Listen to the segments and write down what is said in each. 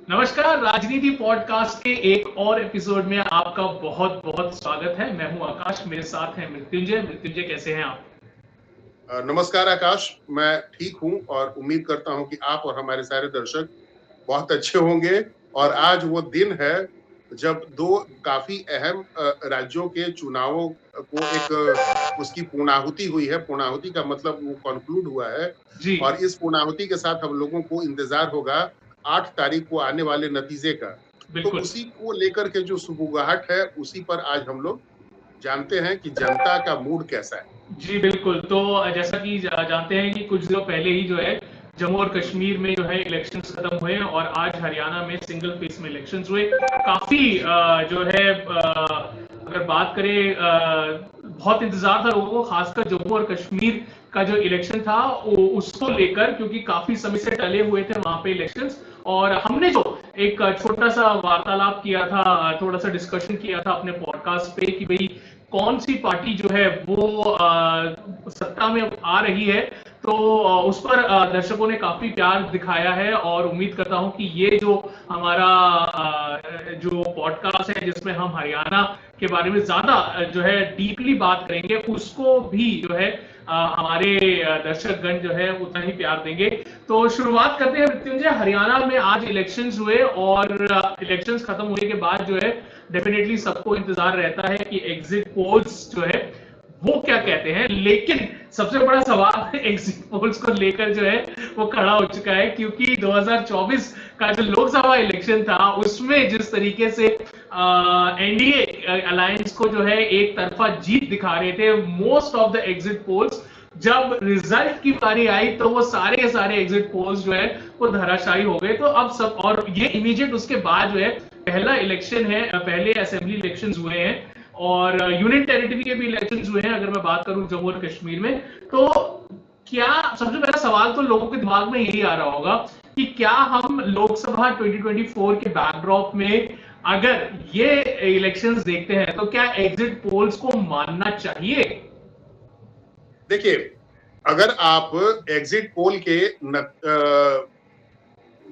नमस्कार, राजनीति पॉडकास्ट के एक और एपिसोड में आपका बहुत बहुत स्वागत है। मैं हूं आकाश, मेरे साथ हैं मृत्युंजय। मृत्युंजय, कैसे हैं आप? नमस्कार आकाश, मैं ठीक हूं और उम्मीद करता हूं कि आप और हमारे सारे दर्शक बहुत अच्छे होंगे। और आज वो दिन है जब दो काफी अहम राज्यों के चुनावों को एक उसकी पूर्णाहुति हुई है। पूर्णाहुति का मतलब वो कंक्लूड हुआ है जी, और इस पूर्णाहुति के साथ हम लोगों को इंतजार होगा 8 तारीख को आने वाले नतीजे का। तो बिल्कुल। उसी को लेकर के जो सुगबुगाहट है, उसी पर आज हम लोग जानते हैं कि जनता का मूड कैसा है। जी, बिल्कुल। तो जैसा कि जानते हैं कि कुछ दिनों पहले ही जो है जम्मू और कश्मीर में जो है इलेक्शंस खत्म हुए और आज हरियाणा में सिंगल फेस में इलेक्शंस हुए। काफ़ी जो है अगर बात करें बहुत इंतज़ार था लोगों को, खासकर जम्मू और कश्मीर का जो इलेक्शन था उसको लेकर, क्योंकि काफ़ी समय से टले हुए थे वहाँ पे इलेक्शंस। और हमने जो एक छोटा सा वार्तालाप किया था, थोड़ा सा डिस्कशन किया था अपने पॉडकास्ट पे कि भाई कौन सी पार्टी जो है वो सत्ता में आ रही है, तो उस पर दर्शकों ने काफी प्यार दिखाया है। और उम्मीद करता हूं कि ये जो हमारा जो पॉडकास्ट है जिसमें हम हरियाणा के बारे में ज्यादा जो है डीपली बात करेंगे, उसको भी जो है हमारे दर्शकगण जो है उतना ही प्यार देंगे। तो शुरुआत करते हैं मृत्युंजय। हरियाणा में आज इलेक्शंस हुए और इलेक्शंस खत्म होने के बाद जो है डेफिनेटली सबको इंतजार रहता है कि एग्जिट पोल्स जो है वो क्या कहते हैं। लेकिन सबसे बड़ा सवाल एग्जिट पोल्स को लेकर जो है वो खड़ा हो चुका है, क्योंकि 2024 का जो लोकसभा इलेक्शन था उसमें जिस तरीके से एनडीए अलायंस को जो है एक तरफा जीत दिखा रहे थे most of the exit poles, जब रिजल्ट की बारी आई तो वो सारे के सारे एग्जिट पोल्स जो है वो धराशायी हो गए। तो अब सब, और ये इमीडिएट उसके बाद जो है पहला इलेक्शन है, पहले असेंबली इलेक्शंस हुए हैं और यूनियन टेरिटरी के भी इलेक्शंस हुए हैं अगर मैं बात करूं जम्मू और कश्मीर में। तो क्या, सबसे पहला सवाल तो लोगों के दिमाग में यही आ रहा होगा कि क्या हम लोकसभा 2024 के बैकड्रॉप में अगर ये इलेक्शंस देखते हैं तो क्या एग्जिट पोल्स को मानना चाहिए? देखिए, अगर आप एग्जिट पोल के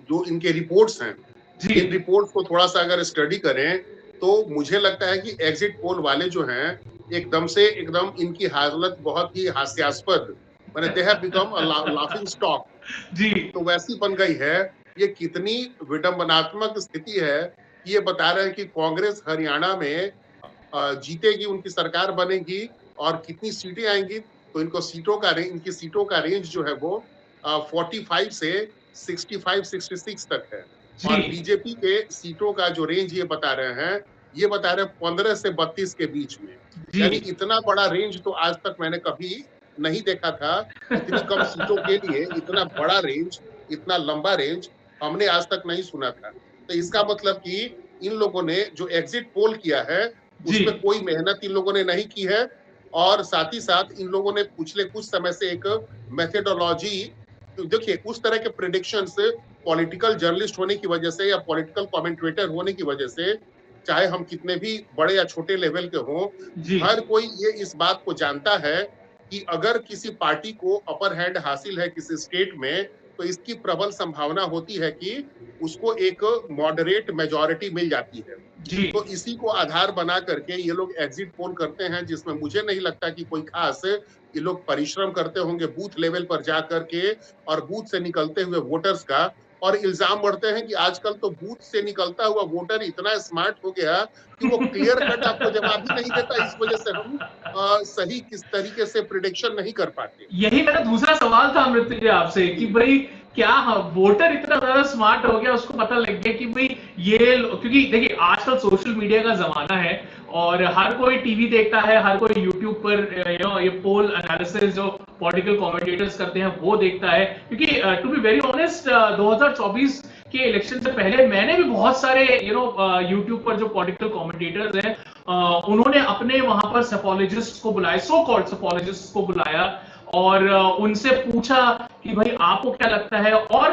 जो इनके रिपोर्ट्स हैं, जी, इन रिपोर्ट्स को थोड़ा सा अगर स्टडी करें तो मुझे लगता है कि एग्जिट पोल वाले जो हैं एकदम इनकी हालत बहुत ही हास्यास्पद, माने they have become a laughing stock. जी, तो वैसी बन गई है। ये कितनी विडंबनात्मक स्थिति है कि ये बता रहे हैं कि कांग्रेस हरियाणा में जीतेगी, उनकी सरकार बनेगी और कितनी सीटें आएंगी। तो इनकी सीटों का रेंज जो है वो 45 से 65-66 तक है। जी, और बीजेपी के सीटों का जो रेंज ये बता रहे हैं 15 से 32 के बीच में। जी। यानी इतना बड़ा रेंज तो आज तक मैंने कभी नहीं देखा था। इतनी कम सीटों के लिए इतना बड़ा रेंज, इतना लंबा रेंज हमने आज तक नहीं सुना था। तो इसका मतलब कि इन लोगों ने जो एग्जिट पोल किया है जी, उसमें कोई मेहनत इन लोगों ने नहीं की है। और साथ ही साथ इन लोगों ने पिछले कुछ समय से एक मेथोडोलॉजी, देखिए उस तरह के प्रेडिक्शंस पॉलिटिकल जर्नलिस्ट होने की वजह से या पॉलिटिकल कमेंटेटर होने की वजह से, चाहे हम कितने भी बड़े या छोटे लेवल के हों, जी, हर कोई ये इस बात को जानता है कि अगर किसी पार्टी को अपर हैंड हासिल है किसी स्टेट में, तो इसकी प्रबल संभावना होती है कि उसको एक मॉडरेट मेजॉरिटी मिल जाती है। जी, तो इसी को आधार बना करके ये लोग एग्जिट पोल करते हैं, जिसमें मुझे नहीं लगता कि कोई खास ये लोग परिश्रम करते होंगे बूथ लेवल पर जा करके और बूथ से निकलते हुए वोटर्स का। और इल्जाम बढ़ते हैं कि आजकल तो बूथ से निकलता हुआ वोटर इतना स्मार्ट हो गया कि वो क्लियर कट आपको जवाब ही नहीं देता। इस वजह से हम सही किस तरीके से प्रिडिक्शन नहीं कर पाते। यही मेरा दूसरा सवाल था मृत्युंजय आपसे कि भाई क्या वोटर इतना ज्यादा स्मार्ट हो गया, उसको पता लग गया कि भाई क्योंकि देखिए आजकल सोशल मीडिया का जमाना है और हर कोई टीवी देखता है, हर कोई यूट्यूब पर ये पोल एनालिसिस जो पॉलिटिकल कमेंटेटर्स करते हैं वो देखता है। क्योंकि टू बी वेरी ऑनेस्ट 2024 के इलेक्शन से पहले मैंने भी बहुत सारे यूट्यूब पर जो पॉलिटिकल कमेंटेटर्स हैं उन्होंने अपने वहां पर सेफोलॉजिस्ट को बुलाया, सो कॉल्ड सेफोलॉजिस्ट को बुलाया और उनसे पूछा कि भाई आपको क्या लगता है। और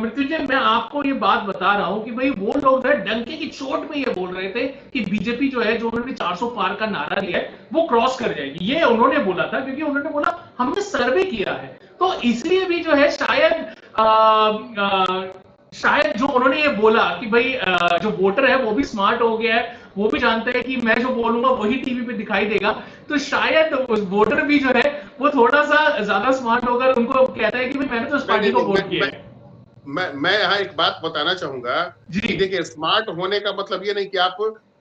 मृत्युंजय, मैं आपको ये बात बता रहा हूं कि भाई वो लोग डंके की चोट में ये बोल रहे थे कि बीजेपी जो है, जो उन्होंने 400 पार का नारा दिया है वो क्रॉस कर जाएगी। ये उन्होंने बोला था क्योंकि उन्होंने बोला हमने सर्वे किया है। तो इसलिए भी जो है शायद शायद जो उन्होंने ये बोला कि भाई जो वोटर है वो भी स्मार्ट हो गया है, वो भी जानते हैं कि मैं जो बोलूंगा वही टीवी पे दिखाई देगा, तो शायद उस वोटर भी जो है वो थोड़ा सा ज्यादा स्मार्ट होकर उनको कहता है कि भाई मैंने तो उस पार्टी को वोट किया है। मैं यहाँ एक बात बताना चाहूंगा कि देखिए, स्मार्ट होने का मतलब ये नहीं कि आप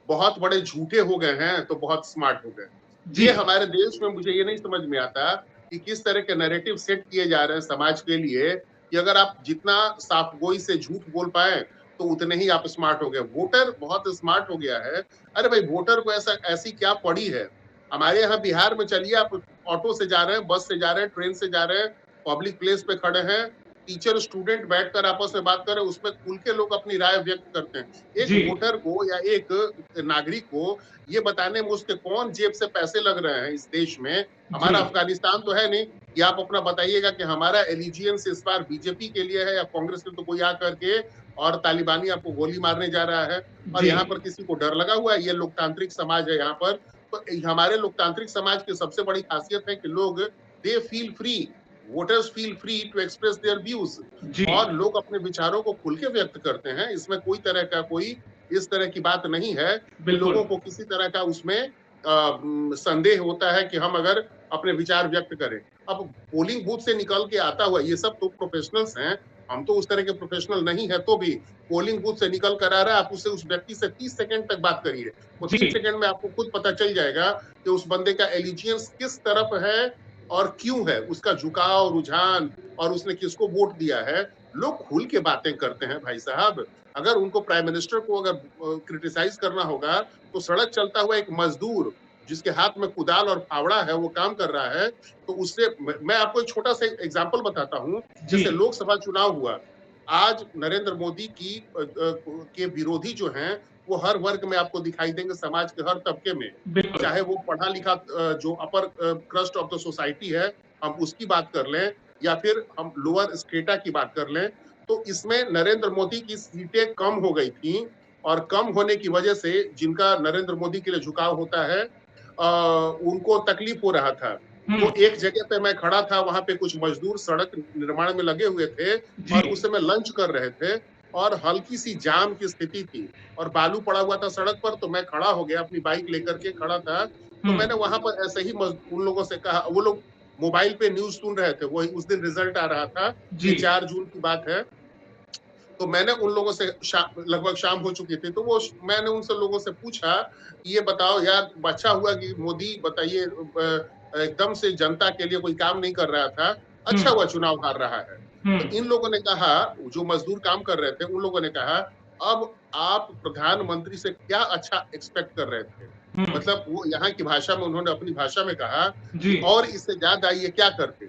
बहुत बड़े झूठे हो गए हैं तो बहुत स्मार्ट हो गए। ये हमारे देश में मुझे ये नहीं समझ में आता कि किस तरह के नैरेटिव सेट किए जा रहे हैं समाज के लिए कि अगर आप जितना साफगोई से झूठ बोल पाए तो उतने ही आप स्मार्ट हो गए। वोटर बहुत स्मार्ट हो गया है। अरे भाई, वोटर को ऐसी क्या पड़ी है? हमारे यहाँ बिहार में चलिए, आप ऑटो से जा रहे हैं, बस से जा रहे हैं, ट्रेन से जा रहे हैं, पब्लिक प्लेस पे खड़े हैं, टीचर स्टूडेंट बैठकर आपस में बात कर रहे हैं, उसमें खुल के लोग अपनी राय व्यक्त करते हैं। एक वोटर को या एक नागरिक को ये बताने में उसके कौन जेब से पैसे लग रहे हैं इस देश में। हमारा अफगानिस्तान तो है नहीं कि आप अपना बताइएगा कि हमारा एलिजियंस इस बार बीजेपी के लिए है या कांग्रेस के, तो कोई आकर के और तालिबानी आपको गोली मारने जा रहा है और यहाँ पर किसी को डर लगा हुआ है। ये लोकतांत्रिक समाज है यहाँ पर। तो हमारे लोकतांत्रिक समाज की सबसे बड़ी खासियत है कि लोग they feel free, voters feel free to express their views, और लोग अपने विचारों को खुल के व्यक्त करते हैं। इसमें कोई तरह का कोई इस तरह की बात नहीं है कि लोगों को किसी तरह का उसमें संदेह होता है कि हम अगर अपने विचार व्यक्त करें। अब पोलिंग बूथ से निकल के आता हुआ, ये सब तो प्रोफेशनल्स हैं, हम तो उस तरह के प्रोफेशनल नहीं है, तो भी पोलिंग बूथ से निकल कर आ रहा है, आप उससे उस व्यक्ति से 30 सेकंड तक बात करिए, तो 30 सेकंड में आपको खुद पता चल जाएगा कि उस बंदे का एलिजियंस किस तरफ है और क्यों है, उसका झुकाव, रुझान, और उसने किसको वोट दिया है। लोग खुल के बातें करते हैं भाई साहब। अगर उनको प्राइम मिनिस्टर को अगर क्रिटिसाइज करना होगा तो सड़क चलता हुआ एक मजदूर जिसके हाथ में कुदाल और फावड़ा है वो काम कर रहा है, तो उससे मैं आपको एक छोटा सा एग्जांपल बताता हूँ। जैसे लोकसभा चुनाव हुआ, आज नरेंद्र मोदी की के विरोधी जो हैं वो हर वर्ग में आपको दिखाई देंगे, समाज के हर तबके में, चाहे वो पढ़ा लिखा जो अपर क्रस्ट ऑफ द सोसाइटी है हम उसकी बात कर लें या फिर हम लोअर स्ट्रेटा की बात कर लें, तो इसमें नरेंद्र मोदी की सीटें कम हो गई थी, और कम होने की वजह से जिनका नरेंद्र मोदी के लिए झुकाव होता है उनको तकलीफ हो रहा था। तो एक जगह पे मैं खड़ा था, वहां पे कुछ मजदूर सड़क निर्माण में लगे हुए थे और उस समय लंच कर रहे थे और हल्की सी जाम की स्थिति थी और बालू पड़ा हुआ था सड़क पर, तो मैं खड़ा हो गया, अपनी बाइक लेकर के खड़ा था। तो मैंने वहां पर ऐसे ही उन लोगों से कहा, वो लोग मोबाइल पे न्यूज सुन रहे थे, वही उस दिन रिजल्ट आ रहा था, ये 4 जून की बात है। तो मैंने उन लोगों से लगभग शाम हो चुकी थी, तो वो मैंने उनसे लोगों से पूछा, ये बताओ यार, अच्छा हुआ कि मोदी बताइए एकदम से जनता के लिए कोई काम नहीं कर रहा था, अच्छा हुआ चुनाव हार रहा है। तो इन लोगों ने कहा, जो मजदूर काम कर रहे थे उन लोगों ने कहा, अब आप प्रधानमंत्री से क्या अच्छा एक्सपेक्ट कर रहे थे। मतलब वो यहाँ की भाषा में उन्होंने अपनी भाषा में कहा और इससे ज्यादा ये क्या करते।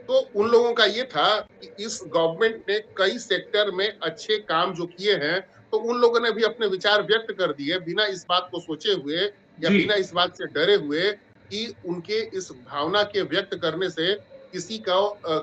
तो उन लोगों का ये था कि इस गवर्नमेंट ने कई सेक्टर में अच्छे काम जो किए हैं, तो उन लोगों ने भी अपने विचार व्यक्त कर दिए बिना इस बात को सोचे हुए या बिना इस बात से डरे हुए कि उनके इस भावना के व्यक्त करने से किसी का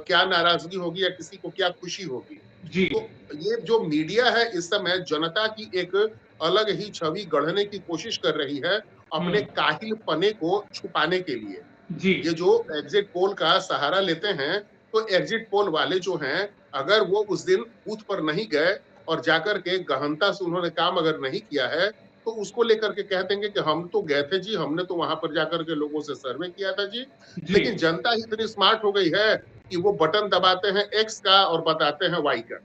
क्या नाराजगी होगी या किसी को क्या खुशी होगी। तो ये जो मीडिया है इस समय जनता की एक अलग ही छवि गढ़ने की कोशिश कर रही है अपने काहिल पने को छुपाने के लिए। ये जो एग्जिट पोल का सहारा लेते हैं, तो एग्जिट पोल वाले जो हैं, अगर वो उस दिन बूथ पर नहीं गए और जाकर के गहनता से उन्होंने काम अगर नहीं किया है, तो उसको लेकर के कह देंगे कि हम तो गए थे जी, हमने तो वहां पर जाकर के लोगों से सर्वे किया था जी। लेकिन जनता इतनी स्मार्ट हो गई है कि वो बटन दबाते हैं एक्स का और बताते हैं वाई का।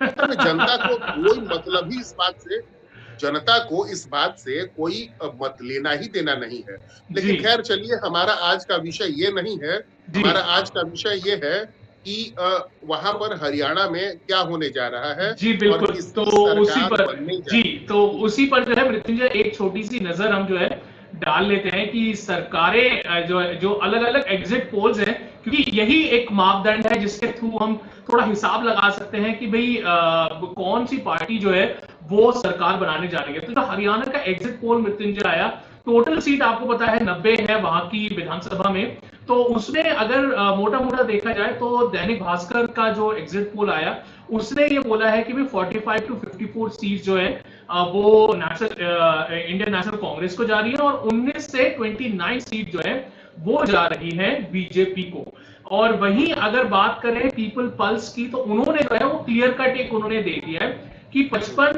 तो जनता को कोई मतलब ही इस बात से, जनता को इस बात से कोई मत लेना ही देना नहीं है। लेकिन खैर चलिए, हमारा आज का विषय ये नहीं है। हमारा आज का विषय ये है कि वहां पर हरियाणा में क्या होने जा रहा है। जी बिल्कुल, तो उसी पर तो उसी पर जो है मृत्युंजय एक छोटी सी नजर हम जो है डाल लेते हैं कि सरकारें जो अलग अलग एग्जिट पोल्स हैं, क्योंकि यही एक मापदंड है जिसके थ्रू हम थोड़ा हिसाब लगा सकते हैं कि भाई कौन सी पार्टी जो है वो सरकार बनाने जा रही है। तो जो हरियाणा का एग्जिट पोल मृत्युंजय आया, टोटल सीट आपको पता है 90 है वहां की विधानसभा में। तो उसमें अगर मोटा मोटा देखा जाए तो दैनिक भास्कर का जो एग्जिट पोल आया उसने ये बोला है कि भाई 45 to 54 सीट जो है वो इंडियन नेशनल कांग्रेस को जा रही है और 19 से 29 सीट जो है वो जा रही है बीजेपी को। और वहीं अगर बात करें पीपल पल्स की, तो उन्होंने जो है वो क्लियर कट एक उन्होंने दे दिया है कि 55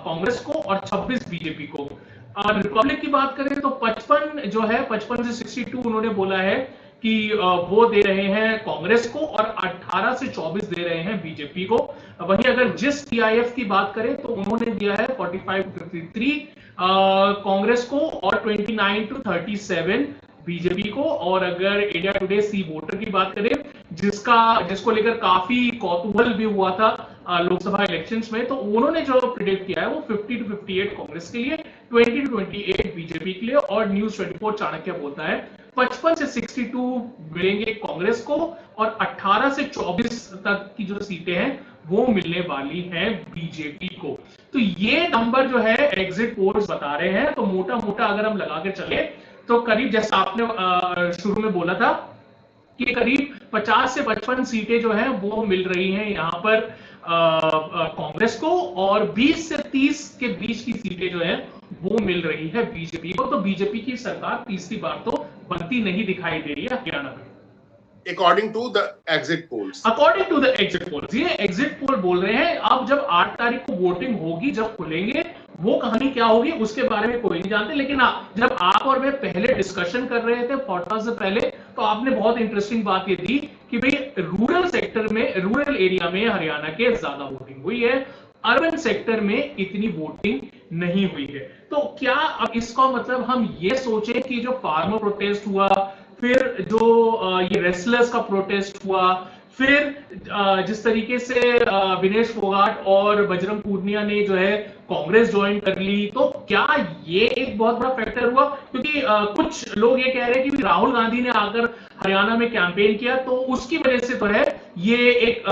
कांग्रेस को और 26 बीजेपी को। रिपब्लिक की बात करें तो 55 जो है 55 से 62 उन्होंने बोला है कि वो दे रहे हैं कांग्रेस को और 18 से 24 दे रहे हैं बीजेपी को। वहीं अगर जिस टीआईएफ की बात करें तो उन्होंने दिया है 45 टू 53 कांग्रेस को और 29 टू 37 बीजेपी को। और अगर इंडिया टुडे सी वोटर की बात करें जिसको लेकर काफी कौतूहल भी हुआ था लोकसभा इलेक्शंस में, तो उन्होंने जो प्रिडिक्ट किया है वो 50 टू 58 कांग्रेस के लिए, 20 टू 28 बीजेपी के लिए। और न्यूज 24 चाणक्य बोलता है 55 से 62 मिलेंगे कांग्रेस को और 18 से 24 तक की जो सीटें हैं वो मिलने वाली हैं बीजेपी को। तो ये नंबर जो है एग्जिट पोल्स बता रहे हैं। तो मोटा मोटा अगर हम लगा के चले तो करीब जैसा आपने शुरू में बोला था कि करीब 50 से 55 सीटें जो है वो मिल रही हैं यहाँ पर कांग्रेस को, और 20 से 30 के बीच की सीटें जो है वो मिल रही है बीजेपी को। तो बीजेपी की सरकार तीसरी बार तो बनती नहीं दिखाई दे रही है हरियाणा में, according to the exit polls. According to the exit polls, ये एग्जिट पोल बोल रहे हैं। अब जब 8 तारीख को वोटिंग होगी, जब खुलेंगे, वो कहानी क्या होगी उसके बारे में कोई नहीं जानते। लेकिन जब आप और मैं पहले डिस्कशन कर रहे थे पॉडकास्ट से पहले, तो आपने बहुत इंटरेस्टिंग बात ये दी कि भाई रूरल सेक्टर में, रूरल एरिया में हरियाणा के ज्यादा वोटिंग हुई है, अर्बन सेक्टर में इतनी वोटिंग नहीं हुई है। तो क्या अब इसका मतलब हम ये सोचें कि जो फार्मर प्रोटेस्ट हुआ, फिर जो ये रेसलर्स का प्रोटेस्ट हुआ, फिर जिस तरीके से विनेश फोगाट और बजरंग पूनिया ने जो है कांग्रेस ज्वाइन कर ली, तो क्या ये एक बहुत बड़ा फैक्टर हुआ? क्योंकि कुछ लोग ये कह रहे हैं कि राहुल गांधी ने आकर हरियाणा में कैंपेन किया तो उसकी वजह से तो है ये एक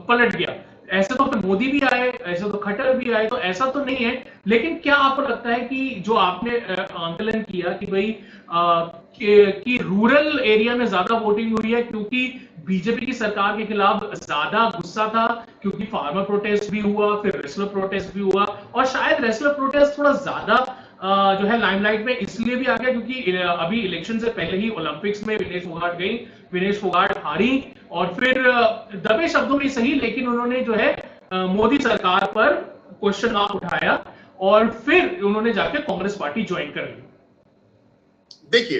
पलट गया। ऐसे तो मोदी भी आए, ऐसे तो खट्टर भी आए, तो ऐसा तो नहीं है। लेकिन क्या आपको लगता है कि जो आपने आंकलन किया कि भाई कि रूरल एरिया में ज्यादा वोटिंग हुई है क्योंकि बीजेपी की सरकार के खिलाफ ज्यादा गुस्सा था, क्योंकि फार्मर प्रोटेस्ट भी हुआ, फिर रेसलर प्रोटेस्ट भी हुआ, और शायद रेसलर प्रोटेस्ट थोड़ा ज्यादा जो है लाइमलाइट में इसलिए भी आ गया क्योंकि अभी इलेक्शन से पहले ही ओलंपिक्स में विनेश फोगाट गई, विनेश फोगाट हारी, और फिर दबे शब्दों में सही लेकिन उन्होंने जो है मोदी सरकार पर क्वेश्चन मार्क उठाया और फिर उन्होंने जाके कांग्रेस पार्टी ज्वाइन कर ली। देखिए,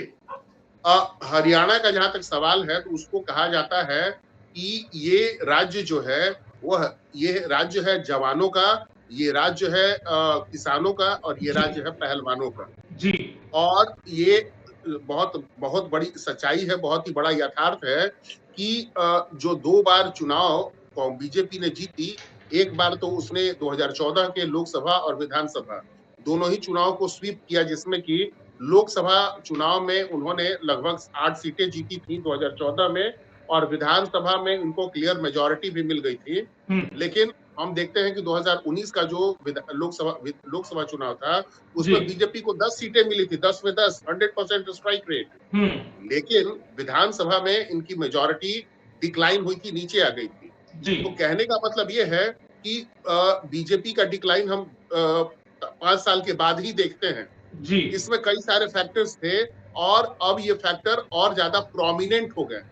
हरियाणा का जहां तक सवाल है तो उसको कहा जाता है कि ये राज्य जो है वह ये राज्य है जवानों का, ये राज्य है किसानों का, और ये राज्य है पहलवानों का जी। और ये बहुत बहुत बड़ी सच्चाई है, बहुत ही बड़ा यथार्थ है कि जो 2 बार चुनाव बीजेपी ने जीती, एक बार तो उसने 2014 के लोकसभा और विधानसभा दोनों ही चुनाव को स्वीप किया, जिसमें कि लोकसभा चुनाव में उन्होंने लगभग 8 सीटें जीती थी 2014 में, और विधानसभा में उनको क्लियर मेजॉरिटी भी मिल गई थी। लेकिन हम देखते हैं कि 2019 का जो लोकसभा चुनाव था उसमें बीजेपी को 10 सीटें मिली थी, 10 में 10, 100% स्ट्राइक रेट। लेकिन विधानसभा में इनकी मेजॉरिटी डिक्लाइन हुई थी, नीचे आ गई थी। तो कहने का मतलब ये है कि बीजेपी का डिक्लाइन हम 5 साल के बाद ही देखते हैं जी। इसमें कई सारे फैक्टर्स थे और अब ये फैक्टर और ज्यादा प्रोमिनेंट हो गए।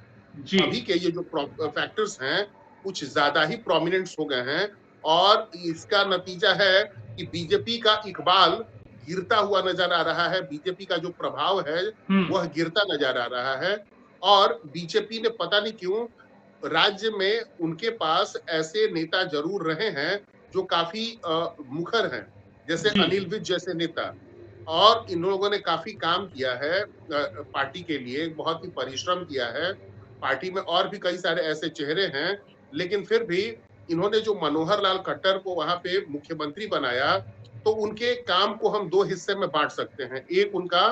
अभी के ये जो फैक्टर्स हैं कुछ ज्यादा ही प्रोमिनेंट हो गए हैं, और इसका नतीजा है कि बीजेपी का इकबाल गिरता हुआ नजर आ रहा है, बीजेपी का जो प्रभाव है वह गिरता नजर आ रहा है। और बीजेपी ने पता नहीं क्यों राज्य में उनके पास ऐसे नेता जरूर रहे हैं जो काफी मुखर हैं, जैसे अनिल विज जैसे नेता, और इन लोगों ने काफी काम किया है पार्टी के लिए, बहुत ही परिश्रम किया है। पार्टी में और भी कई सारे ऐसे चेहरे हैं, लेकिन फिर भी इन्होंने जो मनोहर लाल खट्टर को वहां पे मुख्यमंत्री बनाया, तो उनके काम को हम 2 हिस्से में बांट सकते हैं, एक उनका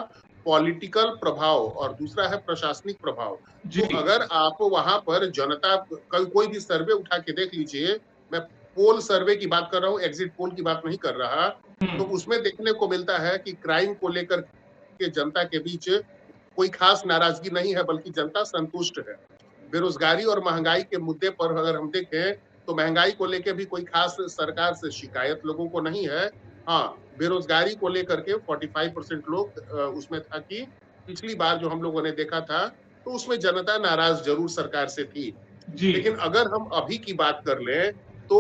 पॉलिटिकल प्रभाव और दूसरा है प्रशासनिक प्रभाव। तो अगर आप वहां पर जनता कोई भी सर्वे उठा के देख लीजिए, मैं पोल सर्वे की बात कर रहा हूँ, एग्जिट पोल की बात नहीं कर रहा, तो उसमें देखने को मिलता है कि क्राइम को लेकर के जनता के बीच कोई खास नाराजगी नहीं है, बल्कि जनता संतुष्ट है। बेरोजगारी और महंगाई के मुद्दे पर अगर हम देखें तो महंगाई को लेकर भी कोई खास सरकार से शिकायत लोगों को नहीं है। हाँ, बेरोजगारी को लेकर के 45% लोग उसमें था कि पिछली बार जो हम लोगों ने देखा था तो उसमें जनता नाराज जरूर सरकार से थी। जी लेकिन अगर हम अभी की बात कर लें तो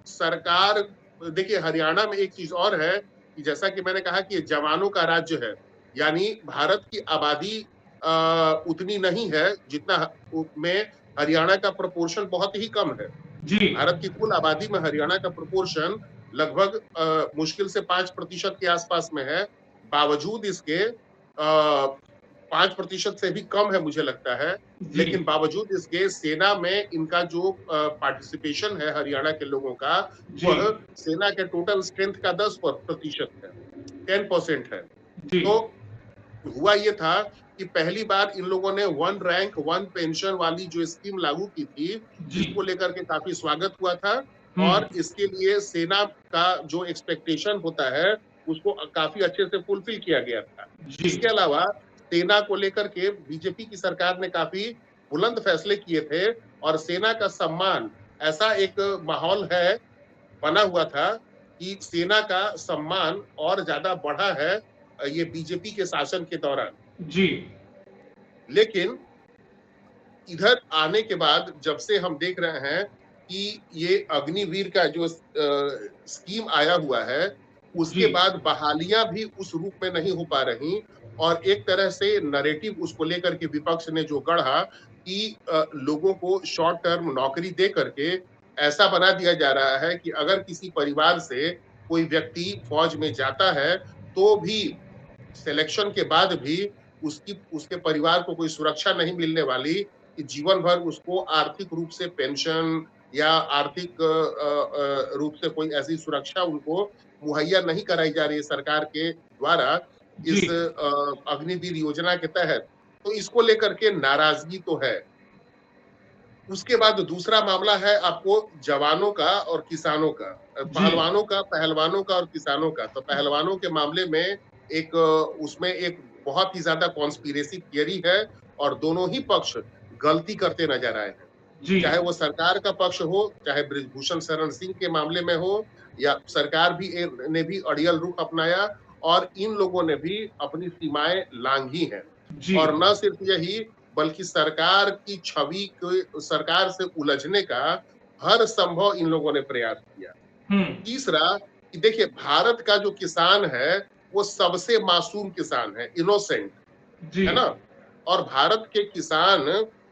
सरकार, देखिए हरियाणा में एक चीज और है कि जैसा कि मैंने कहा कि ये जवानों का राज्य है, यानी भारत की आबादी उतनी नहीं है जितना में हरियाणा का प्रोपोर्शन बहुत ही कम है। जी भारत की कुल आबादी में हरियाणा का प्रोपोर्शन लगभग मुश्किल से 5% के आसपास में है। बावजूद इसके 5% से भी कम है मुझे लगता है, जी लेकिन बावजूद इसके सेना में इनका जो पार्टिसिपेशन है हरियाणा के लोगों का, जी वह सेना के टोटल स्ट्रेंथ का 10% है, 10% है। जी तो हुआ ये था कि पहली बार इन लोगों ने वन रैंक वन पेंशन वाली जो स्कीम लागू की थी, जी इसको लेकर के काफी स्वागत हुआ था। हम्म और इसके लिए सेना का जो एक्सपेक्टेशन होता है उसको काफी अच्छे से फुलफिल किया गया था। जी इसके अलावा सेना को लेकर के बीजेपी की सरकार ने काफी बुलंद फैसले किए थे और सेना का सम्मान, ऐसा एक माहौल है बना हुआ था कि सेना का सम्मान और ज्यादा बढ़ा है ये बीजेपी के शासन के दौरान। जी लेकिन इधर आने के बाद जब से हम देख रहे हैं कि ये अग्निवीर का जो स्कीम आया हुआ है, जी उसके बाद बहालियां भी उस रूप में नहीं हो पा रही और एक तरह से नैरेटिव उसको लेकर के विपक्ष ने जो गढ़ा कि लोगों को शॉर्ट टर्म नौकरी दे करके ऐसा बना दिया जा रहा है कि अगर किसी परिवार से कोई व्यक्ति फौज में जाता है तो भी सिलेक्शन के बाद भी उसकी उसके परिवार को कोई सुरक्षा नहीं मिलने वाली, कि जीवन भर उसको आर्थिक रूप से पेंशन या आर्थिक रूप से कोई ऐसी सुरक्षा उनको मुहैया नहीं कराई जा रही है सरकार के द्वारा जी इस अग्निवीर योजना के तहत। तो इसको लेकर के नाराजगी तो है। उसके बाद दूसरा मामला है आपको जवानों का और किसानों का, जी पहलवानों का और किसानों का। तो पहलवानों के मामले में एक उसमें एक बहुत ही ज्यादा कॉन्स्पिरेसी थियरी है और दोनों ही पक्ष गलती करते नजर आए हैं। जी चाहे वो सरकार का पक्ष हो, चाहे बृजभूषण शरण सिंह के मामले में हो, या सरकार भी ने भी अड़ियल रुख अपनाया और इन लोगों ने भी अपनी सीमाएं लांघी हैं। जी और न सिर्फ यही, बल्कि सरकार की छवि को, सरकार से उलझने का हर संभव इन लोगों ने प्रयास किया। हम्म तीसरा कि देखिए भारत का जो किसान है वो सबसे मासूम किसान है, इनोसेंट, जी है ना? और भारत के किसान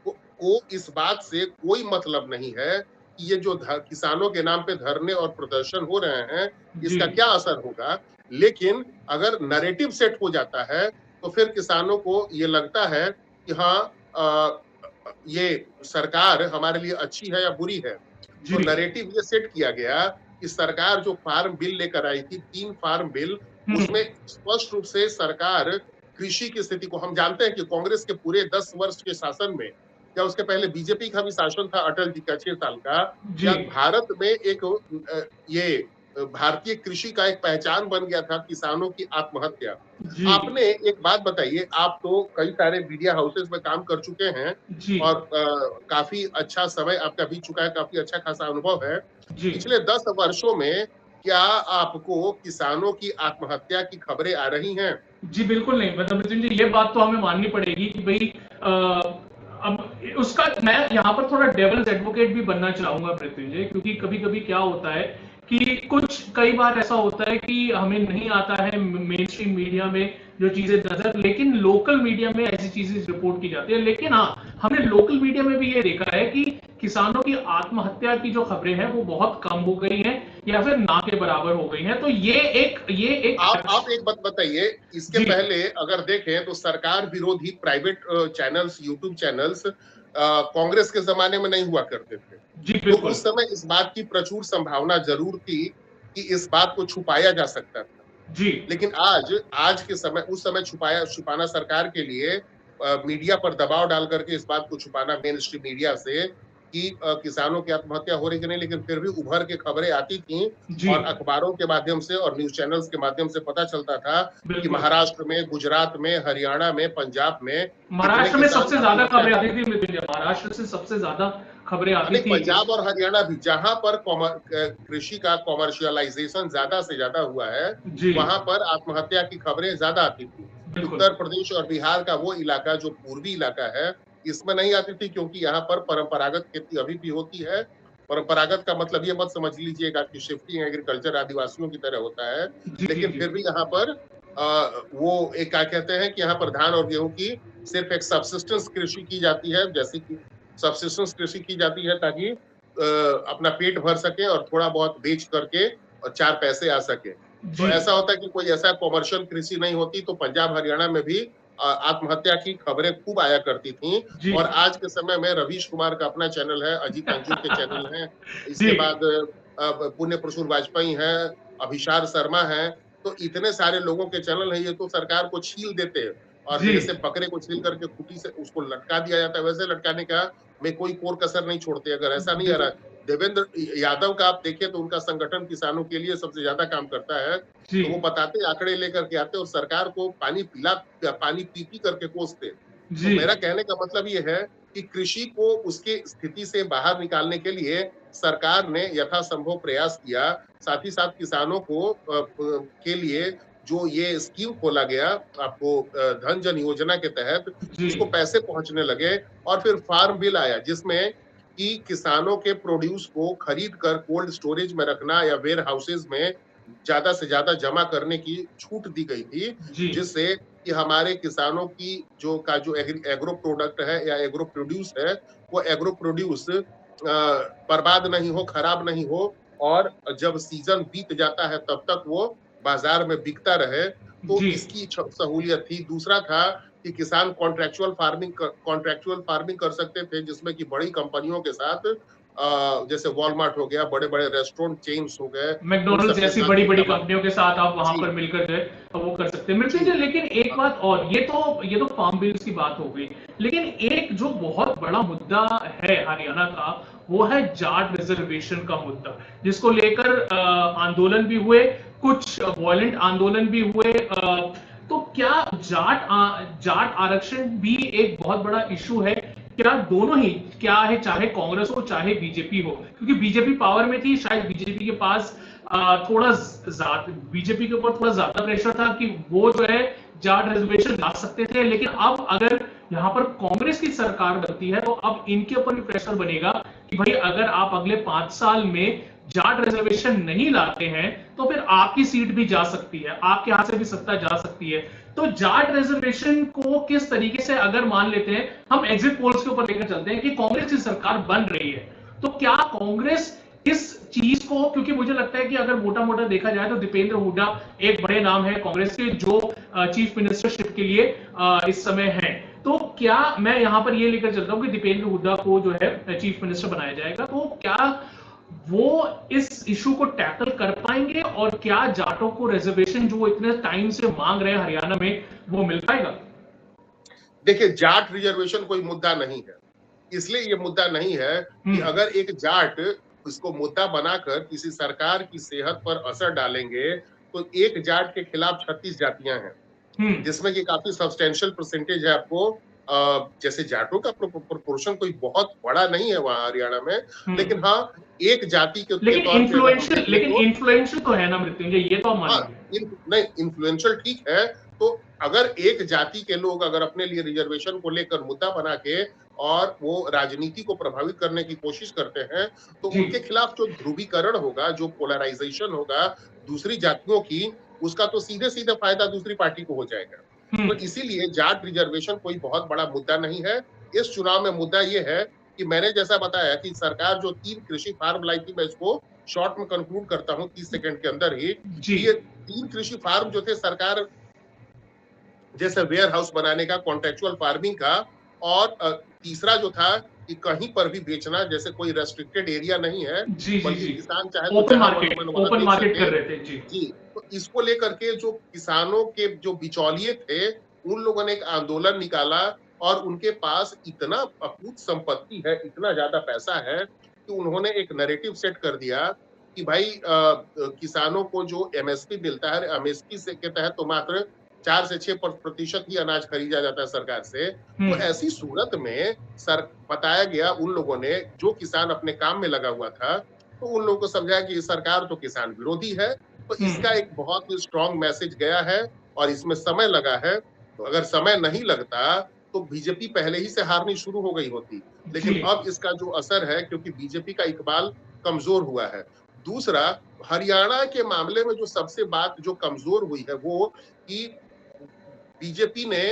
को इस बात से कोई मतलब नहीं है कि ये जो किसानों के नाम पे धरने और प्रदर्शन हो रहे हैं जी इसका क्या असर होगा। लेकिन अगर नैरेटिव सेट हो जाता है तो फिर किसानों को ये लगता है कि हाँ, ये सरकार हमारे लिए अच्छी है या बुरी है। तो जी नैरेटिव ये सेट किया गया कि सरकार जो फार्म बिल लेकर आई थी, 3 फार्म बिल, उसमें स्पष्ट रूप से सरकार कृषि की स्थिति को, हम जानते हैं कि कांग्रेस के पूरे 10 वर्ष के शासन में, या उसके पहले बीजेपी का भी शासन था अटल जी का 6 साल का, जी या भारत में एक ये भारतीय कृषि का एक पहचान बन गया था किसानों की आत्महत्या। जी आपने एक बात बताइए, आप तो कई सारे मीडिया हाउसेस में काम कर चुके हैं जी और काफी अच्छा समय आपका बीत चुका है, काफी अच्छा खासा अनुभव है। जी पिछले 10 वर्षों में क्या आपको किसानों की आत्महत्या की खबरें आ रही हैं? जी बिल्कुल नहीं, मतलब मृत्युंजय ये बात तो हमें माननी पड़ेगी कि भाई अब उसका मैं यहाँ पर थोड़ा डेविल्स एडवोकेट भी बनना चाहूंगा मृत्युंजय, क्योंकि कभी कभी क्या होता है कि कई बार ऐसा होता है कि हमें नहीं आता है मेन स्ट्रीम मीडिया में जो चीजें नजर, लेकिन लोकल मीडिया में ऐसी चीजें रिपोर्ट की जाती है। लेकिन हाँ, हमने लोकल मीडिया में भी ये देखा है कि किसानों की आत्महत्या की जो खबरें हैं वो बहुत कम हो गई हैं या फिर ना के बराबर हो गई हैं। तो ये एक आप एक बात बताइए, इसके जी पहले अगर देखें तो सरकार विरोधी private channels, YouTube channels Congress के जमाने में नहीं हुआ करते थे। जी तो बिल्कुल उस समय इस बात की प्रचुर संभावना जरूर थी कि इस बात को छुपाया जा सकता था। जी लेकिन आज के समय, उस समय छुपाना सरकार के लिए मीडिया पर दबाव डाल करके इस बात को छुपाना मेन स्ट्रीम मीडिया से कि किसानों की आत्महत्या हो रही कि नहीं, लेकिन फिर भी उभर के खबरें आती थी जी और अखबारों के माध्यम से और न्यूज चैनल्स के माध्यम से पता चलता था कि बिल्कुल। महाराष्ट्र में, गुजरात में, हरियाणा में, पंजाब में कितने महाराष्ट्र में किसान सबसे ज्यादा आत्महत्या। खबरें आती थी मृत्युंजय, महाराष्ट्र से सबसे ज्यादा खबरें आती नहीं, थी पंजाब और हरियाणा भी, जहां पर कृषि का कॉमर्शियलाइजेशन ज्यादा से ज्यादा हुआ है, जी वहां पर आत्महत्या की खबरें ज्यादा आती थी। बिल्कुल। उत्तर प्रदेश और बिहार का वो इलाका जो पूर्वी इलाका है, इसमें नहीं आती थी क्योंकि यहाँ पर परंपरागत खेती अभी भी होती है। परंपरागत का मतलब ये मत समझ लीजिएगा कि शिफ्टिंग एग्रीकल्चर आदिवासियों की तरह होता है, जी, जी, लेकिन जी। फिर भी यहाँ पर वो एक क्या कहते हैं कि यहाँ पर धान और गेहूं की सिर्फ एक सबसिस्टेंस कृषि की जाती है, जैसे कि सबसिस्टेंस कृषि की जाती है ताकि अपना पेट भर सके और थोड़ा बहुत बेच करके और 4 पैसे आ सके। तो जी, ऐसा होता है कि कोई ऐसा कमर्शियल कृषि नहीं होती, तो पंजाब हरियाणा में भी आत्महत्या की खबरें खूब आया करती थी। जी। और आज के समय में रवीश कुमार का अपना चैनल है, अजीत अंजुम के चैनल हैं, इसके जी, बाद पुण्य प्रसून वाजपेयी हैं, अभिसार शर्मा हैं, तो इतने सारे लोगों के चैनल हैं, ये तो सरकार को छील देते हैं। और जी, जैसे बकरे को छील करके खूंटी से उसको लटका दिया जाता है, वैसे लटकाने का में कोई कोर कसर नहीं छोड़ते। अगर ऐसा नहीं आ रहा है, बिल्कुल। देवेंद्र यादव का आप देखें तो उनका संगठन किसानों के लिए सबसे ज्यादा काम करता है। जी, तो वो बताते आंकड़े लेकर के आते और सरकार को पानी पी पी करके कोसते। तो जी, मेरा कहने का मतलब ये है कि कृषि को उसकी स्थिति से बाहर निकालने के लिए सरकार ने यथासंभव प्रयास किया। साथ ही साथ किसानों को के लिए जो ये स्कीम खोला गया आपको धन जन योजना के तहत, जी, उसको पैसे पहुंचने लगे। और फिर फार्म बिल आया जिसमें कि किसानों के प्रोड्यूस को खरीद कर कोल्ड स्टोरेज में रखना या वेयर हाउसेज में ज्यादा से ज्यादा जमा करने की छूट दी गई थी, जी, जिससे कि हमारे किसानों की जो एग्रो प्रोडक्ट है या एग्रो प्रोड्यूस है, वो एग्रो प्रोड्यूस बर्बाद नहीं हो, खराब नहीं हो, और जब सीजन बीत जाता है तब तक वो बाजार में बिकता रहे। तो जी। इसकी सहूलियत थी। दूसरा था कि किसान कॉन्ट्रेक्चुअल फार्मिंग कर सकते थे, जिसमें कि बड़ी कंपनियों के साथ जैसे वॉलमार्ट हो गया, बड़े बड़े रेस्टोरेंट चेन्स हो गए, उन मैकडॉनल्ड्स सबके जैसी साथ बड़ी-बड़ी मिलकर कंपनियों के साथ आप वहां जी पर मिलकर जो है वो कर सकते हैं। जी मृत्युंजय, लेकिन एक बात और, ये तो फार्म बिल्स की बात हो गई, लेकिन एक जो बहुत बड़ा मुद्दा है हरियाणा का, वो है जाट रिजर्वेशन का मुद्दा, जिसको लेकर आंदोलन भी हुए, कुछ वायलेंट आंदोलन भी हुए। तो क्या जाट आरक्षण भी एक बहुत बड़ा इशू है? क्या दोनों ही, क्या है, चाहे कांग्रेस हो चाहे बीजेपी हो, क्योंकि बीजेपी पावर में थी, शायद बीजेपी के पास थोड़ा ज्यादा, बीजेपी के ऊपर थोड़ा ज्यादा प्रेशर था कि वो जो है जाट रिजर्वेशन ला सकते थे। लेकिन अब अगर यहाँ पर कांग्रेस की सरकार बनती है तो अब इनके ऊपर भी प्रेशर बनेगा कि भाई अगर आप अगले 5 साल में जाट रिजर्वेशन नहीं लाते हैं तो फिर आपकी सीट भी जा सकती है, आपके हाथ से भी सत्ता जा सकती है। तो जाट रिजर्वेशन को किस तरीके से, अगर मान लेते हैं हम एग्जिट पोल्स के ऊपर लेकर चलते हैं कि कांग्रेस की सरकार बन रही है, तो क्या कांग्रेस इस चीज को, क्योंकि मुझे लगता है कि अगर मोटा मोटा देखा जाए तो दीपेंद्र हुड्डा एक बड़े नाम है कांग्रेस के जो चीफ मिनिस्टरशिप के लिए इस समय है, तो क्या मैं यहां पर ये लेकर चलता हूं कि दीपेंद्र हुड्डा को जो है चीफ मिनिस्टर बनाया जाएगा, तो क्या वो इस इशू को टैकल कर पाएंगे और क्या जाटों को रिजर्वेशन जो इतने टाइम से मांग रहे हैं हरियाणा में, वो मिल पाएगा? देखिए, जाट रिजर्वेशन कोई मुद्दा नहीं है। इसलिए ये मुद्दा नहीं है कि अगर एक जाट इसको मुद्दा बनाकर किसी सरकार की सेहत पर असर डालेंगे, तो एक जाट के खिलाफ 36 जातियां हैं, हम्म, जिसमें कि काफी सब्सटेंशियल परसेंटेज है। आपको जैसे जाटों का प्रोपोर्शन कोई बहुत बड़ा नहीं है वहां हरियाणा में, हम्म। लेकिन हाँ, एक जाति के लेकिन तौर पे अगर हम देखें तो इन्फ्लुएंशियल तो है ना मृत्युंजय, ये तो आप हाँ, मानेंगे। नहीं, इन्फ्लुएंशियल ठीक है। तो अगर एक जाति के लोग अगर अपने लिए रिजर्वेशन को लेकर मुद्दा बना के और वो राजनीति को प्रभावित करने की कोशिश करते हैं, तो जी, उनके खिलाफ जो ध्रुवीकरण होगा, जो पोलराइजेशन होगा दूसरी जातियों की, उसका तो सीधे सीधे फायदा दूसरी पार्टी को हो जाएगा। तो हम्म, इसीलिए जाट रिजर्वेशन कोई बहुत बड़ा मुद्दा नहीं है। इस चुनाव में मुद्दा ये है कि मैंने जैसा बताया कि सरकार जो 3 कृषि फार्म लाई थी, मैं इसको शॉर्ट में कंक्लूड करता हूँ 30 सेकंड के अंदर ही, जी, कि ये 3 कृषि फार्म जो थे सरकार, जैसे वेयर हाउस बनाने का, कॉन्ट्रेक्चुअल फार्मिंग का, और तीसरा जो था कि कहीं पर भी बेचना, जैसे कोई रेस्ट्रिक्टेड एरिया नहीं है, जी, जी, बल्कि जी, किसान चाहे तो जहां मन मन वहां ओपन बेच मार्केट सके। कर रहे थे जी। जी, तो इसको लेकर के जो किसानों के जो बिचौलिए थे, उन लोगों ने एक आंदोलन निकाला, और उनके पास इतना अकूत संपत्ति है, इतना ज्यादा पैसा है कि उन्होंने एक नैरेटिव सेट कर दिया कि भाई किसानों को जो एमएसपी मिलता है, एमएसपी से के तहत तो मात्र 4 से 6% ही अनाज खरीदा जाता है सरकार से। तो हम्म, ऐसी सूरत में सर बताया गया उन लोगों ने, जो किसान अपने काम में लगा हुआ था, तो उन लोगों को समझाया कि सरकार तो किसान विरोधी है। तो इसका हम्म, एक बहुत स्ट्रॉन्ग मैसेज गया है और इसमें समय लगा है। अगर समय नहीं लगता तो बीजेपी पहले ही से हारनी शुरू हो गई होती। लेकिन अब इसका जो असर है, क्योंकि बीजेपी का इकबाल कमजोर हुआ है। दूसरा, हरियाणा के मामले में जो सबसे बात जो कमजोर हुई है वो कि बीजेपी ने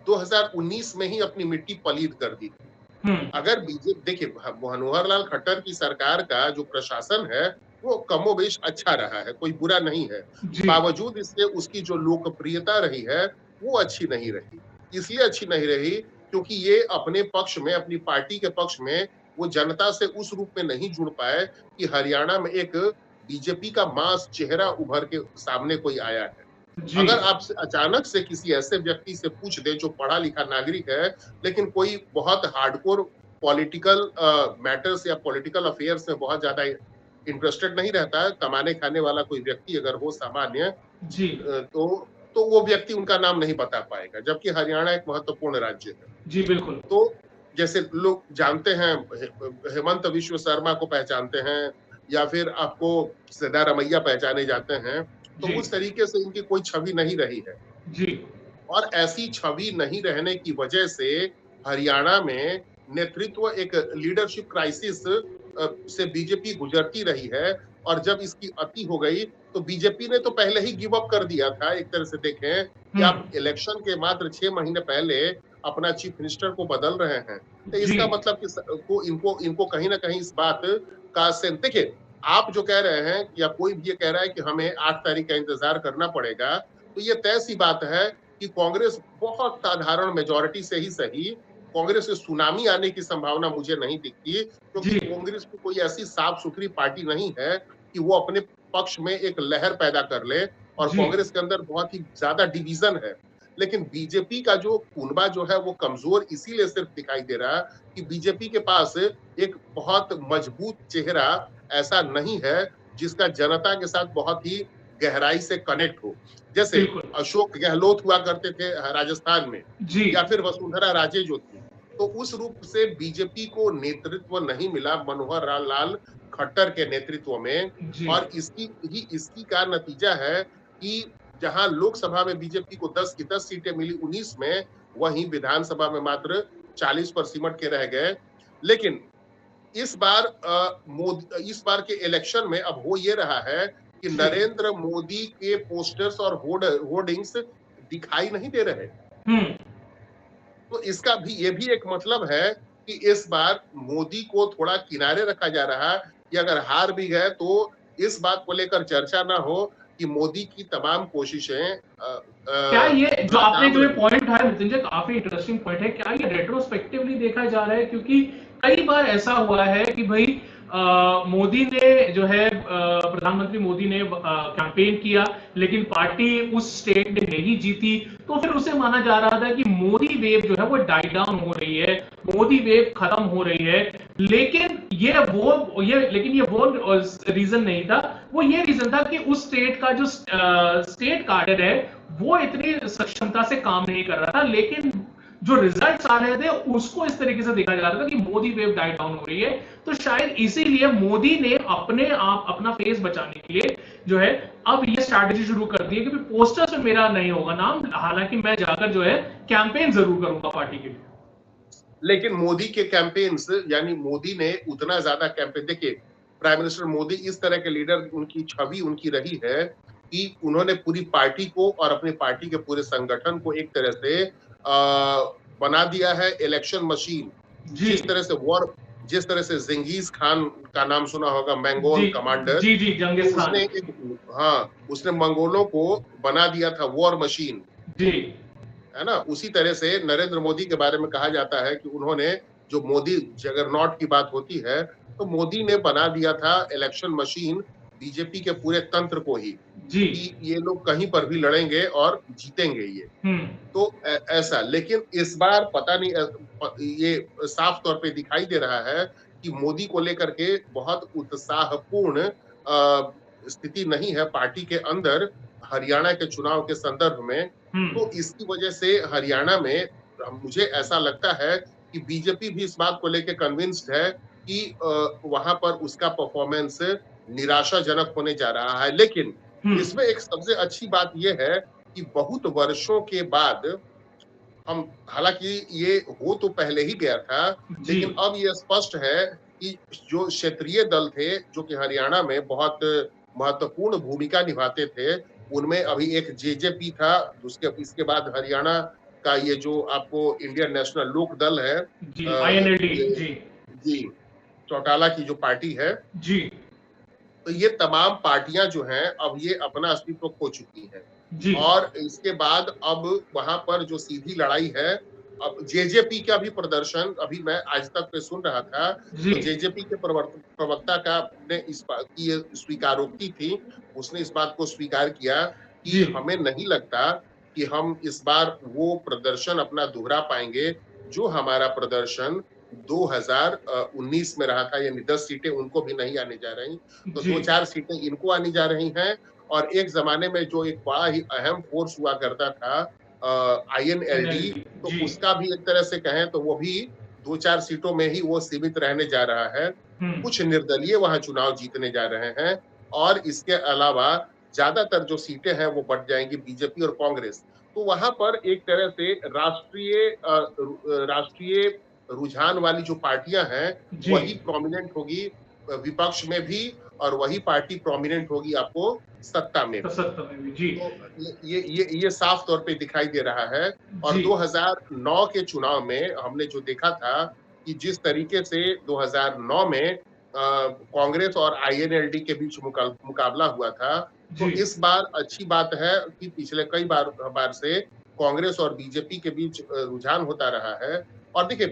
2019 में ही अपनी मिट्टी पलीद कर दी थी। अगर बीजेपी देखिए, मनोहर लाल खट्टर की सरकार का जो प्रशासन है वो कमोबेश अच्छा रहा है, कोई बुरा नहीं है। बावजूद इसके उसकी जो लोकप्रियता रही है वो अच्छी नहीं रही। इसलिए अच्छी नहीं रही क्योंकि ये अपने पक्ष में, अपनी पार्टी के पक्ष में वो जनता से उस रूप में नहीं जुड़ पाए कि हरियाणा में एक बीजेपी का मास चेहरा उभर के सामने कोई आया है। अगर आप अचानक से किसी ऐसे व्यक्ति से पूछ दे जो पढ़ा लिखा नागरिक है, लेकिन कोई बहुत हार्डकोर पॉलिटिकल मैटर्स या पॉलिटिकल अफेयर्स में बहुत ज्यादा इंटरेस्टेड नहीं रहता है, कमाने खाने वाला कोई व्यक्ति अगर हो सामान्य, तो वो व्यक्ति उनका नाम नहीं बता पाएगा, जबकि हरियाणा एक महत्वपूर्ण राज्य है। जी बिल्कुल। तो जैसे लोग जानते हैं, हेमंत विश्व शर्मा को पहचानते हैं या फिर आपको सिद्धारमैया पहचाने जाते हैं, तो उस तरीके से इनकी कोई छवि नहीं रही है। जी। और ऐसी छवि नहीं रहने की वजह से हरियाणा में नेतृत्व, एक लीडरशिप क्राइसिस से बीजेपी गुजरती रही है। और जब इसकी अति हो गई तो बीजेपी ने तो पहले ही गिव अप कर दिया था। एक तरह से देखें कि आप इलेक्शन के मात्र 6 महीने पहले अपना चीफ मिनिस्टर को बदल रहे हैं, तो इसका मतलब कि इनको कहीं ना कहीं इस बात का सेंस, देखिए आप जो कह रहे हैं या कोई भी ये कह रहा है कि हमें 8 तारीख का इंतजार करना पड़ेगा, तो ये तय सी बात है कि कांग्रेस बहुत साधारण मेजॉरिटी से ही सही, कांग्रेस से सुनामी आने की संभावना मुझे नहीं दिखती, क्योंकि कांग्रेस की कोई ऐसी साफ सुथरी पार्टी नहीं है कि वो अपने पक्ष में एक लहर पैदा कर ले। और कांग्रेस के अंदर बहुत ही ज्यादा डिवीजन है। लेकिन बीजेपी का जो कुनबा जो है वो कमजोर इसीलिए सिर्फ दिखाई दे रहा है कि बीजेपी के पास एक बहुत मजबूत चेहरा ऐसा नहीं है जिसका जनता के साथ बहुत ही गहराई से कनेक्ट हो। जैसे अशोक गहलोत हुआ करते थे राजस्थान में, या फिर वसुंधरा राजे जो थी, तो उस रूप से बीजेपी को नेतृत्व नहीं मिला मनोहर लाल खट्टर के नेतृत्व में। और इसकी का नतीजा है कि जहां लोकसभा में बीजेपी को 10 की 10 सीटें मिली 19 में, वहीं विधानसभा में मात्र 40 पर सिमट के रह गए। लेकिन इस बार के इलेक्शन में अब हो ये रहा है कि नरेंद्र मोदी के पोस्टर्स और होर्डिंग्स दिखाई नहीं दे रहे। तो इसका भी ये भी एक मतलब है कि इस बार मोदी को थोड़ा किनारे रखा जा रहा है कि अगर हार भी गए तो इस बात को लेकर चर्चा ना हो कि मोदी की तमाम कोशिशें क्या ये जो आपने जो पॉइंट है मृत्युंजय, काफी इंटरेस्टिंग पॉइंट है, क्या ये रेट्रोस्पेक्टिवली देखा जा रहा है? क्योंकि कई बार ऐसा हुआ है कि भाई मोदी ने जो है प्रधानमंत्री मोदी ने कैंपेन किया लेकिन पार्टी उस स्टेट में नहीं जीती, तो फिर उसे माना जा रहा था कि मोदी वेव जो है वो डाई डाउन हो रही है, मोदी वेव खत्म हो रही है। लेकिन ये वो रीजन नहीं था, वो ये रीजन था कि उस स्टेट का जो स्टेट कार्डर है वो इतनी सक्षमता से काम नहीं कर रहा था। लेकिन जो रिजल्ट्स आ रहे थे उसको इस तरीके से देखा जा रहा था कि मोदी वेव डाई डाउन हो रही है। तो शायद इसीलिए मोदी ने अपना फेस बचाने के लिए जो है अब ये स्ट्रैटेजी शुरू कर दी है कि पोस्टर्स में मेरा नहीं होगा नाम, हालांकि मैं जाकर जो है कैंपेन जरूर करूंगा पार्टी के लिए। लेकिन मोदी के कैंपेन्स, यानी मोदी ने उतना ज्यादा कैंपेन, देखिए प्राइम मिनिस्टर मोदी इस तरह के लीडर, उनकी छवि उनकी रही है कि उन्होंने पूरी पार्टी को और अपने पार्टी के पूरे संगठन को एक तरह से बना दिया है इलेक्शन मशीन। जिस तरह से जंगीज खान का नाम सुना होगा, मंगोल कमांडर, जंगीज खान, उसने मंगोलों को बना दिया था वॉर मशीन, है ना। उसी तरह से नरेंद्र मोदी के बारे में कहा जाता है कि उन्होंने, जो मोदी जगरनॉट की बात होती है, तो मोदी ने बना दिया था इलेक्शन मशीन बीजेपी के पूरे तंत्र को ही, कि ये लोग कहीं पर भी लड़ेंगे और जीतेंगे ये। तो ऐसा, लेकिन इस बार पता नहीं, ये साफ तौर पे दिखाई दे रहा है कि मोदी को लेकर के बहुत उत्साहपूर्ण स्थिति नहीं है पार्टी के अंदर हरियाणा के चुनाव के संदर्भ में। तो इसकी वजह से हरियाणा में मुझे ऐसा लगता है कि बीजेपी भी इस बात को लेकर कन्विंस्ड है कि वहां पर उसका परफॉर्मेंस निराशाजनक होने जा रहा है। लेकिन इसमें एक सबसे अच्छी बात यह है कि बहुत वर्षों के बाद हम हालांकि ये हो तो पहले ही गया था, जी लेकिन अब ये स्पष्ट है कि जो क्षेत्रीय दल थे जो कि हरियाणा में बहुत महत्वपूर्ण भूमिका निभाते थे, उनमें अभी एक जेजेपी था, उसके इसके बाद हरियाणा का ये जो आपको इंडियन नेशनल लोक दल है, जी INLD ये जी जी चौटाला की जो पार्टी है, जी तो ये तमाम पार्टियां जो हैं अब ये अपना अस्तित्व खो चुकी हैं। जी और इसके बाद अब वहां पर जो सीधी लड़ाई है, अब जेजेपी का भी प्रदर्शन अभी मैं आज तक पे सुन रहा था, जी तो जेजेपी के प्रवक्ता का ने इस बात की ये स्वीकारोक्ति थी, उसने इस बात को स्वीकार किया कि जी हमें नहीं लगता कि हम इस बार वो प्रदर्शन अपना दोहरा पाएंगे जो हमारा प्रदर्शन 2019 में रहा था, यानी 10 सीटें उनको भी नहीं आने जा रही, तो जी 2-4 सीटें इनको आनी जा रही हैं। और एक जमाने में जो एक बड़ा ही अहम फोर्स हुआ करता था INLD, NLD तो जी उसका भी एक तरह से कहें तो वो भी 2-4 सीटों में ही वो सीमित रहने जा रहा है। कुछ निर्दलीय वहां चुनाव जीतने जा रहे हैं, और इसके अलावा ज्यादातर जो सीटें हैं वो बढ़ जाएंगी बीजेपी और कांग्रेस। तो वहां पर एक तरह से राष्ट्रीय रुझान वाली जो पार्टियां हैं जी वही प्रोमिनेंट होगी विपक्ष में भी, और वही पार्टी प्रोमिनेंट होगी आपको सत्ता में भी। 77 में भी जी तो ये साफ तौर पे दिखाई दे रहा है। और जी 2009 के चुनाव में हमने जो देखा था कि जिस तरीके से 2009 में कांग्रेस और INLD के बीच मुकाबला हुआ था, तो जी इस बार अच्छी बात है कि पिछले कई बार से कांग्रेस और बीजेपी के बीच रुझान होता रहा है। और देखिए,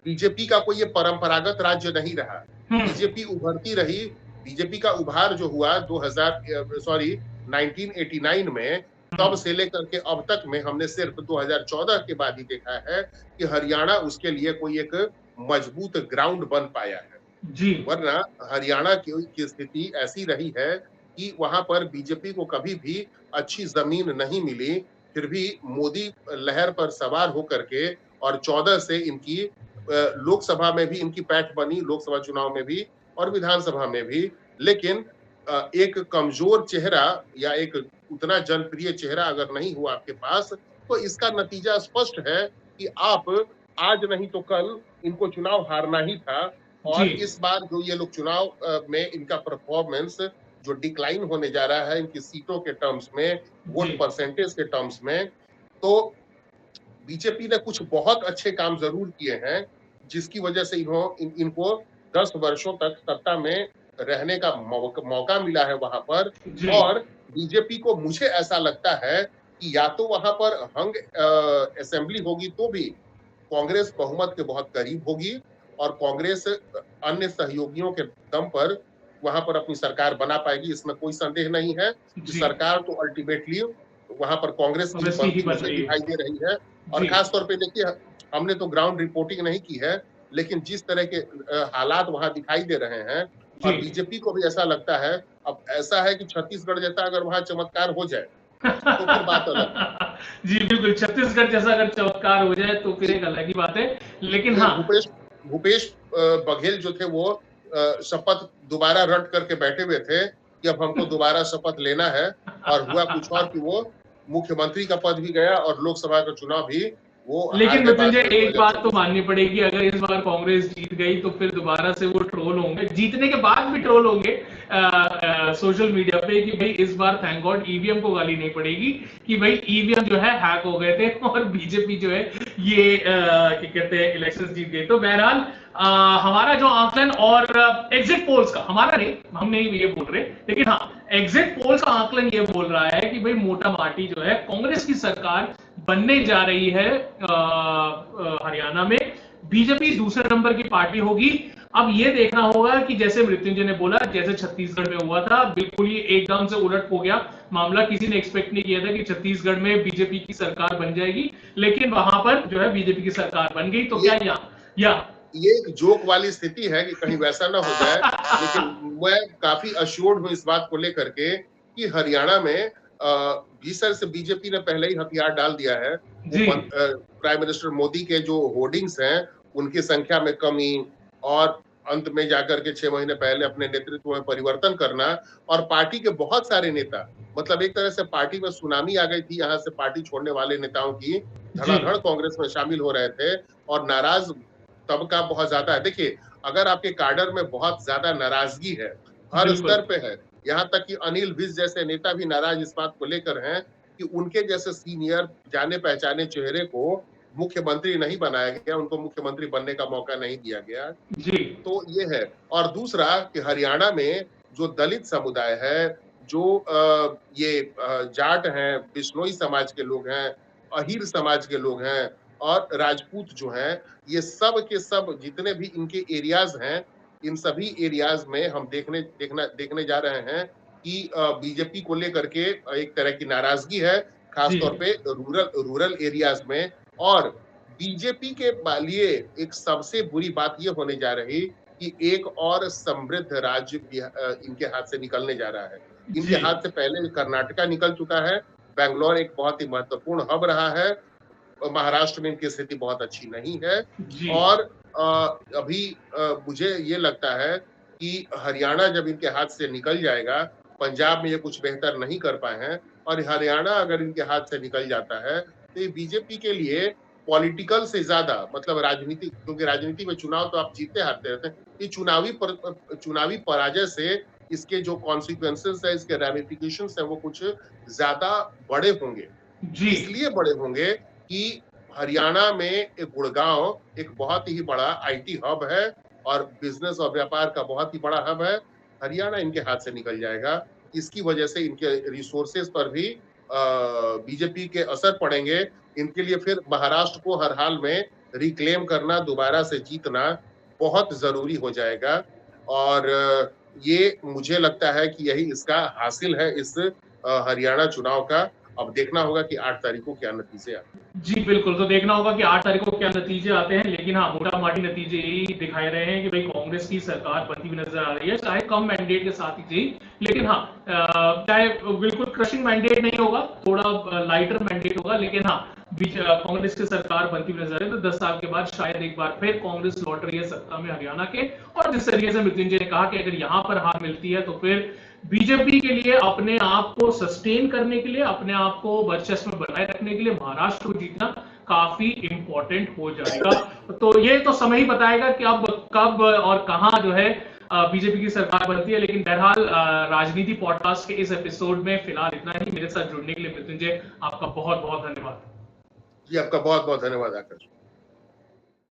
बीजेपी का कोई ये परंपरागत राज्य नहीं रहा, हम्म बीजेपी उभरती रही। बीजेपी का उभार जो हुआ 1989 में, तब से लेकर के अब तक में हमने सिर्फ 2014 के बाद ही देखा है कि हरियाणा उसके लिए कोई एक मजबूत ग्राउंड बन पाया है। जी वरना हरियाणा की स्थिति ऐसी रही है कि वहां पर बीजेपी को कभी भी अच्छी जमीन नहीं मिली। फिर भी मोदी लहर पर सवार होकर के, और 14 से इनकी लोकसभा में भी इनकी पैठ बनी, लोकसभा चुनाव में भी और विधानसभा में भी। लेकिन एक कमजोर चेहरा या एक उतना जनप्रिय चेहरा अगर नहीं हुआ आपके पास, तो इसका नतीजा स्पष्ट है कि आप आज नहीं तो कल इनको चुनाव हारना ही था। जी और इस बार जो ये लोग चुनाव में इनका परफॉर्मेंस जो डिक्लाइन होने जा रहा है इनकी सीटों के टर्म्स में, वोट जी परसेंटेज के टर्म्स में, तो बीजेपी ने कुछ बहुत अच्छे काम जरूर किए हैं, जिसकी वजह से इनको 10 वर्षों तक सत्ता में रहने का मौका मिला है वहां पर। जी और बीजेपी को मुझे ऐसा लगता है कि या तो वहां पर हंग असेंबली होगी तो भी कांग्रेस बहुमत के बहुत करीब होगी, और कांग्रेस अन्य सहयोगियों के दम पर वहां पर अपनी सरकार बना पाएगी, इसमें कोई संदेह नहीं है कि जी सरकार तो अल्टीमेटली वहां पर कांग्रेस की कांग्रेस की ही बनती बन मुझे रही है दिखाई दे रही है। और जी खास तौर पे देखिए, हमने तो ग्राउंड रिपोर्टिंग नहीं की है, लेकिन जिस तरह के हालात वहां दिखाई दे रहे हैं, जी और बीजेपी को भी ऐसा लगता है, अब ऐसा है कि छत्तीसगढ़ जैसा अगर वहां चमत्कार हो जाए तो फिर बात अलग है। जी बिल्कुल छत्तीसगढ़ जैसा अगर चमत्कार हो जाए तो फिर जी, एक अलग ही बात है लेकिन ये हाँ भूपेश भूपेश बघेल जो थे वो शपथ दोबारा रट करके बैठे हुए थे कि अब हमको दोबारा शपथ लेना है, और हुआ कुछ और कि वो मुख्यमंत्री का पद भी गया और लोकसभा का चुनाव भी वो हार लेकिन गए बाद मृत्युंजय में एक बात तो 2024 में। माननी पड़ेगी अगर इस बार कांग्रेस जीत गई तो फिर दोबारा से वो ट्रोल होंगे जीतने के बाद भी ट्रोल होंगे सोशल मीडिया पे कि भाई इस बार थैंक गॉड ईवीएम को गाली नहीं पड़ेगी कि भाई ईवीएम जो है हैक हो गए थे और बीजेपी जो है ये क्या कहते हैं इलेक्शन जीत गई तो बहरहाल हमारा जो आंकलन और एग्जिट पोल्स का हमारा नहीं हम नहीं ये बोल रहे लेकिन हाँ एग्जिट पोल्स का आंकलन ये बोल रहा है कि भाई मोटा माटी जो है कांग्रेस की सरकार बनने जा रही है हरियाणा में बीजेपी दूसरे नंबर की पार्टी होगी अब ये देखना होगा कि जैसे मृत्युंजय ने बोला जैसे छत्तीसगढ़ में हुआ था बिल्कुल ही एकदम से उलट हो गया मामला किसी ने एक्सपेक्ट नहीं किया था कि छत्तीसगढ़ में बीजेपी की सरकार बन जाएगी लेकिन वहां पर जो है बीजेपी की सरकार बन गई तो ये क्या या ये एक जोक वाली स्थिति है कि कहीं वैसा ना हो जाए, लेकिन मैं काफी अश्योर्ड हूं इस बात को लेकर के कि हरियाणा में भीतर से बीजेपी ने पहले ही हथियार डाल दिया है। वो जी प्राइम मिनिस्टर मोदी के जो होर्डिंग्स हैं उनकी संख्या में कमी, और अंत में जाकर के 6 महीने पहले अपने नेतृत्व में परिवर्तन करना, और पार्टी के बहुत सारे नेता, मतलब एक तरह से पार्टी में सुनामी आ गई थी, यहाँ से पार्टी छोड़ने वाले नेताओं की, जी, धड़ाधड़ कांग्रेस में शामिल हो रहे थे, और नाराज तबका बहुत ज्यादा है। देखिए, अगर आपके काडर में बहुत ज्यादा नाराजगी है, हर बिल्कुल। स्तर पे है, यहाँ तक कि अनिल विज जैसे नेता भी नाराज इस बात को लेकर हैं कि उनके जैसे सीनियर जाने पहचाने चेहरे को मुख्यमंत्री नहीं बनाया गया, उनको मुख्यमंत्री बनने का मौका नहीं दिया गया। जी, तो ये है। और दूसरा कि हरियाणा में जो दलित समुदाय है, जो ये जाट हैं, बिश्नोई समाज के लोग हैं, अहीर समाज के लोग हैं, और राजपूत जो हैं, ये सब के सब जितने भी इनके एरियाज हैं, इन सभी एरियाज में हम देखने जा रहे हैं कि बीजेपी को लेकर के एक तरह की नाराजगी है, खास जी, तौर पे रूरल एरियाज में। और बीजेपी के लिए एक सबसे बुरी बात ये होने जा रही कि एक और समृद्ध राज्य इनके हाथ से निकलने जा रहा है। इनके जी, हाथ से पहले कर्नाटका निकल चुका है, बैंगलोर एक बहुत ही महत्वपूर्ण हब रहा है, महाराष्ट्र में इनकी स्थिति बहुत अच्छी नहीं है, जी, और अभी मुझे ये लगता है कि हरियाणा जब इनके हाथ से निकल जाएगा, पंजाब में ये कुछ बेहतर नहीं कर पाए हैं, और हरियाणा अगर इनके हाथ से निकल जाता है, तो ये बीजेपी के लिए पॉलिटिकल से ज्यादा, मतलब राजनीति, क्योंकि राजनीति में चुनाव तो आप जीतते हारते रहते हैं, ये चुनावी पराजय से इसके जो कॉन्सिक्वेंसेस है, इसके रेमिफिकेशंस है, वो कुछ ज्यादा बड़े होंगे। जी, इसलिए बड़े होंगे कि हरियाणा में एक गुड़गांव एक बहुत ही बड़ा आईटी हब है, और बिजनेस और व्यापार का बहुत ही बड़ा हब है। हरियाणा इनके हाथ से निकल जाएगा, इसकी वजह से इनके रिसोर्सेज पर भी बीजेपी के असर पड़ेंगे। इनके लिए फिर महाराष्ट्र को हर हाल में रिक्लेम करना, दोबारा से जीतना बहुत जरूरी हो जाएगा, और ये मुझे लगता है कि यही इसका हासिल है, इस हरियाणा चुनाव का। अब देखना होगा कि 8 तारीख को क्या नतीजे आते हैं। जी, बिल्कुल। तो देखना होगा कि 8 तारीख को क्या नतीजे आते हैं, लेकिन हाँ, मोटा-माटी नतीजे यही दिखाई रहे हैं कि भाई कांग्रेस की सरकार बनती हुई नज़र आ रही है, चाहे कम मैंडेट के साथ ही सही, लेकिन हाँ, चाहे बिल्कुल क्रशिंग मैंडेट नहीं होगा, थोड़ा लाइटर मैंडेट होगा, लेकिन हाँ, कांग्रेस की सरकार बनती हुई नजर आ रही है, तो 10 साल के बाद शायद एक बार फिर कांग्रेस लौट रही है सत्ता में हरियाणा के। और जिस तरीके से मृत्युंजय ने कहा कि अगर यहाँ पर हार मिलती है, तो फिर बीजेपी के लिए अपने आप को सस्टेन करने के लिए, अपने आप को वर्चस्व में बनाए रखने के लिए महाराष्ट्र को जीतना काफी इंपॉर्टेंट हो जाएगा। तो ये तो समय ही बताएगा कि अब कब और कहां जो है बीजेपी की सरकार बनती है। लेकिन बहरहाल राजनीति पॉडकास्ट के इस एपिसोड में फिलहाल इतना ही। मेरे साथ जुड़ने के लिए मृत्युंजय आपका बहुत बहुत धन्यवाद। जी, आपका बहुत बहुत धन्यवाद आकाश।